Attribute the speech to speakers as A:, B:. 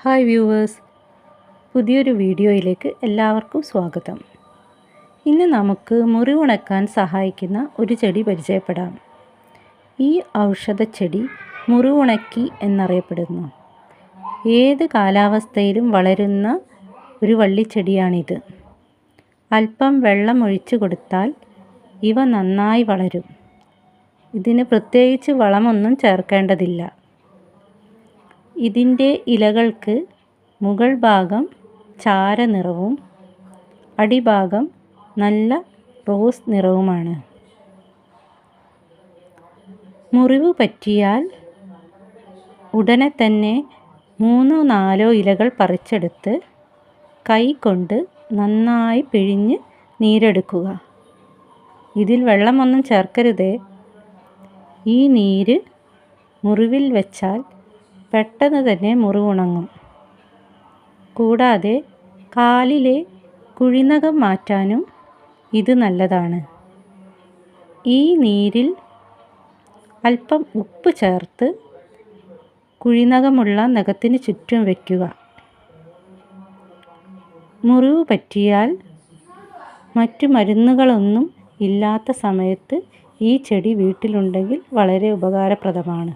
A: Hi viewers, പുതിയൊരു വീഡിയോയിലേക്ക് എല്ലാവർക്കും സ്വാഗതം. ഇന്ന് നമുക്ക് മുറിവുണക്കാൻ സഹായിക്കുന്ന ഒരു ചെടി പരിചയപ്പെടാം. ഈ ഔഷധച്ചെടി മുറിവുണക്കി എന്നറിയപ്പെടുന്നു. ഏത് കാലാവസ്ഥയിലും വളരുന്ന ഒരു വള്ളിച്ചെടിയാണിത്. അല്പം വെള്ളം ഒഴിച്ചു കൊടുത്താൽ ഇവ നന്നായി വളരും. ഇതിന് പ്രത്യേകിച്ച് വളമൊന്നും ചേർക്കേണ്ടതില്ല. ഇതിൻ്റെ ഇലകൾക്ക് മുകൾ ഭാഗം ചാരനിറവും അടിഭാഗം നല്ല റോസ് നിറവുമാണ്. മുറിവ് പറ്റിയാൽ ഉടനെ തന്നെ 3-4 ഇലകൾ പറിച്ചെടുത്ത് കൈകൊണ്ട് നന്നായി പിഴിഞ്ഞ് നീരെടുക്കുക. ഇതിൽ വെള്ളമൊന്നും ചേർക്കരുതേ. ഈ നീര് മുറിവിൽ വെച്ചാൽ പെട്ടെന്ന് തന്നെ മുറിവുണങ്ങും. കൂടാതെ കാലിലെ കുഴിനഖം മാറ്റാനും ഇത് നല്ലതാണ്. ഈ നീരിൽ അല്പം ഉപ്പ് ചേർത്ത് കുഴിനഖമുള്ള നഖത്തിന് ചുറ്റും വയ്ക്കുക. മുറിവ് പറ്റിയാൽ മറ്റു മരുന്നുകളൊന്നും ഇല്ലാത്ത സമയത്ത് ഈ ചെടി വീട്ടിലുണ്ടെങ്കിൽ വളരെ ഉപകാരപ്രദമാണ്.